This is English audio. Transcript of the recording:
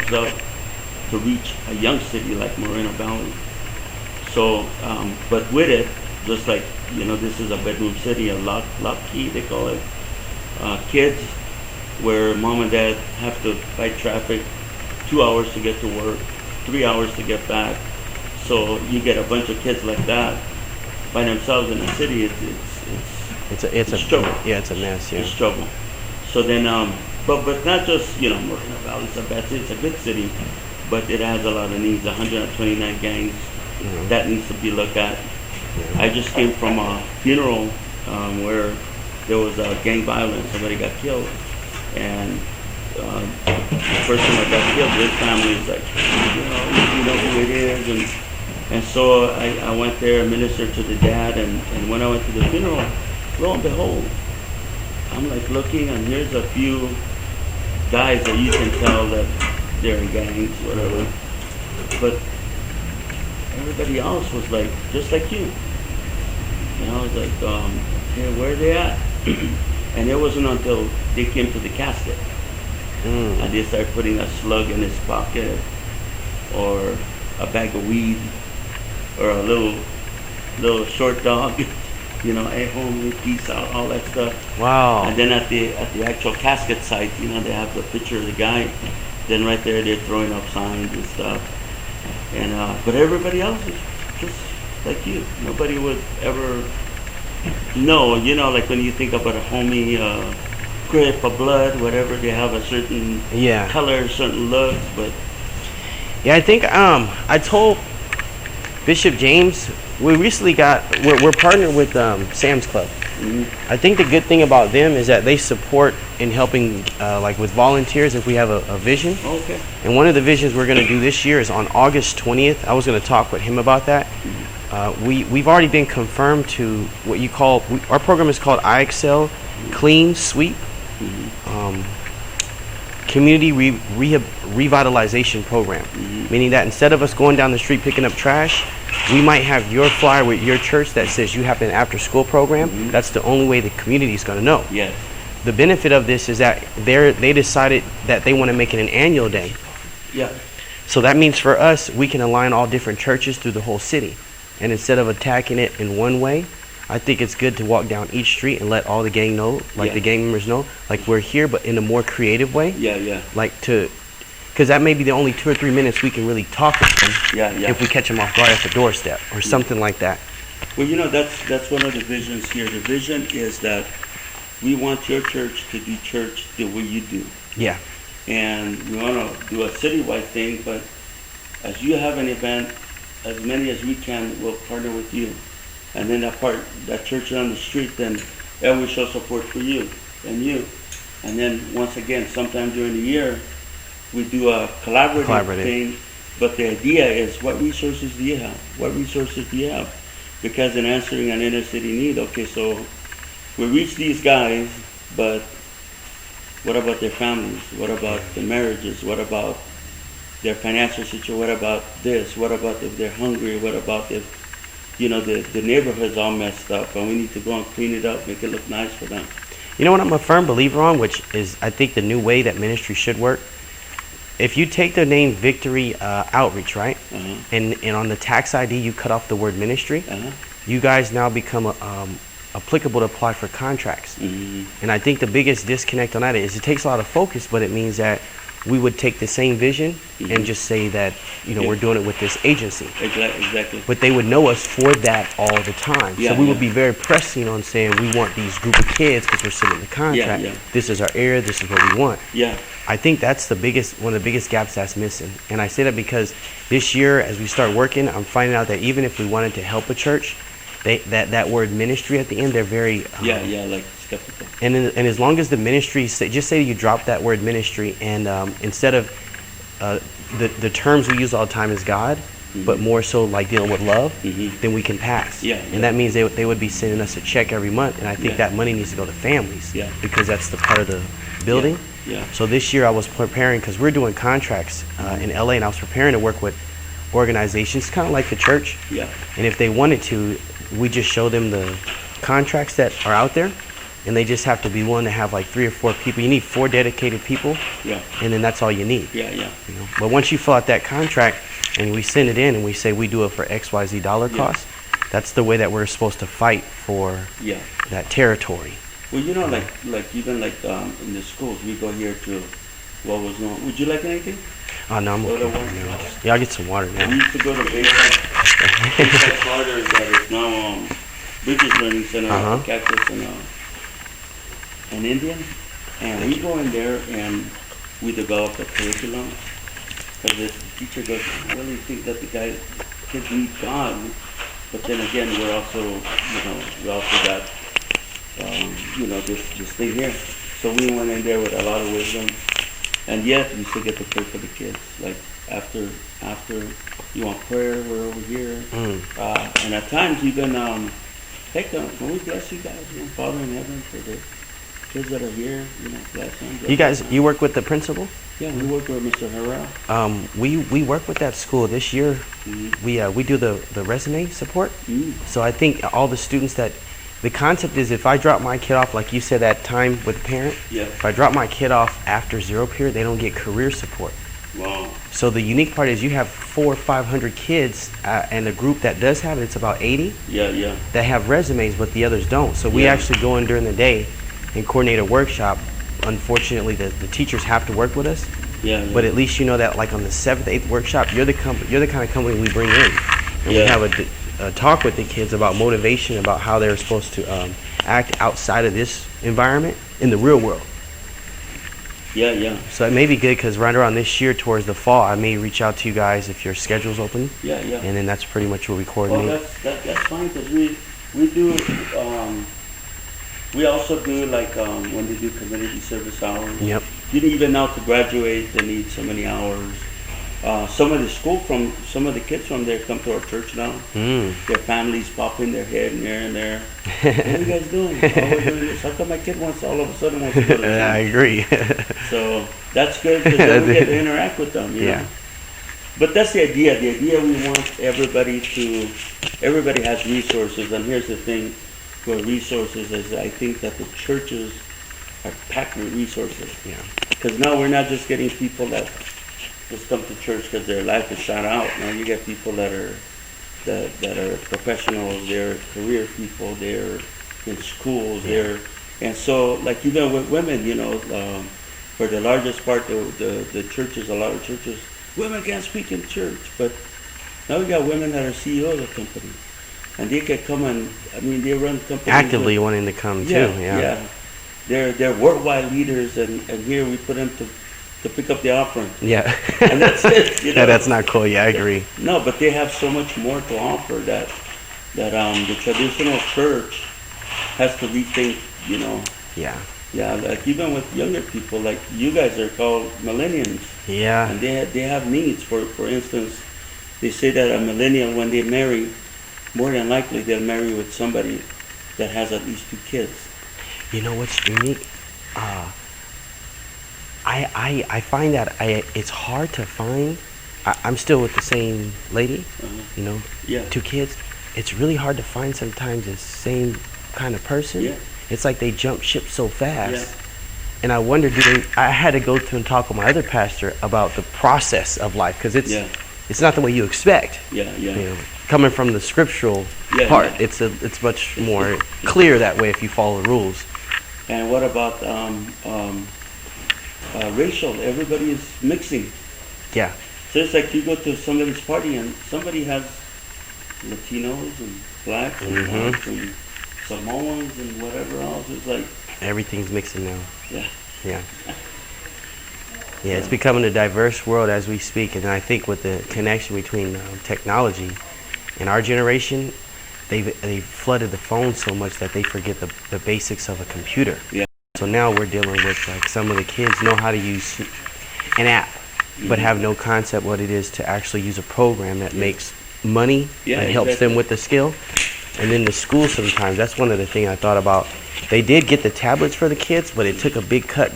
themselves up to reach a young city like Moreno Valley. So, but with it, just like, this is a bedroom city, a lock key, they call it. Kids where mom and dad have to fight traffic 2 hours to get to work, 3 hours to get back. So you get a bunch of kids like that by themselves in the city. It's trouble. Yeah, it's a mess. Yeah, it's trouble. So then, but not just Moreno Valley is a bad city. It's a good city, but it has a lot of needs. 129 gangs that needs to be looked at. Yeah. I just came from a funeral where there was gang violence. Somebody got killed, and the person that got killed, his family is like, you know who it is, and so I went there and ministered to the dad, and when I went to the funeral, lo and behold, I'm like looking, and here's a few guys that you can tell that they're in gangs, whatever, but everybody else was like, just like you. And I was like, hey, where are they at? And it wasn't until they came to the casket and they started putting a slug in his pocket, or a bag of weed, or a little short dog, hey homie, peace out, all that stuff. Wow. And then at the actual casket site, they have the picture of the guy. Then right there, they're throwing up signs and stuff. And but everybody else is just like you. Nobody would ever know, like when you think about a homie, grip of blood, whatever, they have a certain color, certain looks, but I think I told Bishop James, we recently we're partnered with Sam's Club. Mm-hmm. I think the good thing about them is that they support in helping like with volunteers if we have a vision. Okay. And one of the visions we're going to do this year is on August 20th. I was going to talk with him about that. We've already been confirmed to what you call, our program is called IXL Clean Sweep. Community revitalization program, meaning that instead of us going down the street picking up trash, we might have your flyer with your church that says you have an after school program. That's the only way the community is going to know. Yes. The benefit of this is that they decided that they want to make it an annual day. Yeah. So that means for us, we can align all different churches through the whole city. And instead of attacking it in one way, I think it's good to walk down each street and let all the gang know, the gang members know, like we're here, but in a more creative way. Yeah. Because that may be the only 2 or 3 minutes we can really talk with them. Yeah. If we catch them off guard at the doorstep or something like that. Well, that's one of the visions here. The vision is that we want your church to do church the way you do. Yeah. And we want to do a citywide thing, but as you have an event, as many as we can, we'll partner with you. And then that church on the street, then that will show support for you and you. And then once again, sometime during the year, we do a collaborative thing. But the idea is, what resources do you have? What resources do you have? Because in answering an inner city need, okay, so we reach these guys, but what about their families? What about their marriages? What about their financial situation? What about this? What about if they're hungry? What about if the neighborhood's all messed up and we need to go and clean it up, make it look nice for them? You know what I'm a firm believer on, which is I think the new way that ministry should work? If you take the name Victory Outreach, right? And on the tax ID you cut off the word ministry, you guys now become applicable to apply for contracts. And I think the biggest disconnect on that is it takes a lot of focus, but it means that we would take the same vision and just say that, we're doing it with this agency. Exactly. But they would know us for that all the time. So we would be very pressing on saying we want these group of kids because we're sitting in the contract. This is our area. This is what we want. Yeah. I think that's one of the biggest gaps that's missing. And I say that because this year, as we start working, I'm finding out that even if we wanted to help a church, that word ministry at the end, they're very like skeptical. And as long as the ministry just say you drop that word ministry, and instead of the terms we use all the time is God, but more so like dealing with love, then we can pass. And that means they would be sending us a check every month, and I think that money needs to go to families because that's the part of the building. So this year I was preparing, because we're doing contracts in LA, and I was preparing to work with organizations kind of like the church. And if they wanted to, we just show them the contracts that are out there, and they just have to be willing to have like 3 or 4 people. You need 4 dedicated people, Yeah. and then that's all you need. Yeah. Yeah. You know? But once you fill out that contract and we send it in and we say we do it for XYZ dollar Yeah. cost, that's the way that we're supposed to fight for Yeah. that territory. Well, you know, like even like in the schools, we go here to what was known. Would you like anything? Oh no, I'm Go okay. to one. Yeah, I'll get some water We now. used to go to Bayside Charter that is now Bridges Learning Center, Uh-huh. Cactus, and an Indian. And we go in there and we develop a curriculum. Because the teacher goes, I really think that the kids need God. But then again, we're also, we also got, this thing here. So we went in there with a lot of wisdom. And yet, we still get to pray for the kids. Like, after you want prayer, we're over here. And at times, even, can we bless you guys, Father in heaven, for the kids that are here, bless them. You guys, you work with the principal? Yeah, we work with Mr. Herrera. We work with that school this year. Mm-hmm. We do the resume support. Mm. So I think all the students that the concept is, if I drop my kid off, like you said, that time with the parent, Yeah. if I drop my kid off after 0 period, they don't get career support. Wow. So the unique part is you have 400 or 500 kids, and the group that does have it, it's about 80 Yeah. that have resumes, but the others don't. So we Yeah. actually go in during the day and coordinate a workshop. Unfortunately, the teachers have to work with us, Yeah. but at least you know that, like on the 7th, 8th workshop, you're the kind of company we bring in, and we Yeah. have a talk with the kids about motivation, about how they're supposed to act outside of this environment in the real world. Yeah. So it may be good because right around this year, towards the fall, I may reach out to you guys if your schedule's open, Yeah. and then that's pretty much what we Well, coordinate. that's fine because we do. We also do like when they do community service hours. Yep. Even now to graduate, they need so many hours. Some of the kids from there come to our church now. Their families pop in their head and here and there. What are you guys doing? Oh, we're doing this. How come my kid all of a sudden wants to go to church? I agree. So that's good because then we get to interact with them. You know? But that's the idea. The idea we want everybody has resources, and here's the thing with resources is I think that the churches are packed with resources. Yeah. Because now we're not just getting people that just come to church because their life is shot out. Now you get people that are professionals, they're career people, they're in schools, and so like even with women, for the largest part, the churches, a lot of churches, women can't speak in church, but now we got women that are CEOs of companies, and they can come and they run companies Actively wanting to come too. Yeah. They're worldwide leaders, and here we put them to pick up the offering. Yeah. And that's it. Yeah, that's not cool. Yeah, I agree. No, but they have so much more to offer that the traditional church has to rethink. Yeah. Yeah, like even with younger people, like you guys are called millennials. Yeah. And they have needs. For instance, they say that a millennial, when they marry, more than likely they'll marry with somebody that has at least 2 kids. You know what's unique? I find that it's hard to find. I'm still with the same lady, Yeah. 2 kids. It's really hard to find sometimes the same kind of person. Yeah. It's like they jump ship so fast. Yeah. And I wonder, I had to go to and talk with my other pastor about the process of life, because it's not the way you expect. Yeah. Coming from the scriptural part, it's much more clear that way if you follow the rules. And what about racial? Everybody is mixing. Yeah. So it's like you go to somebody's party and somebody has Latinos and blacks and whites and Samoans and whatever else. It's like Everything's mixing now. Yeah. Yeah, it's becoming a diverse world as we speak, and I think with the connection between technology and our generation, they've flooded the phone so much that they forget the basics of a computer. Yeah. So now we're dealing with like some of the kids know how to use an app, but have no concept what it is to actually use a program that makes money and helps them with the skill. And then the school sometimes, that's one of the things I thought about. They did get the tablets for the kids, but it took a big cut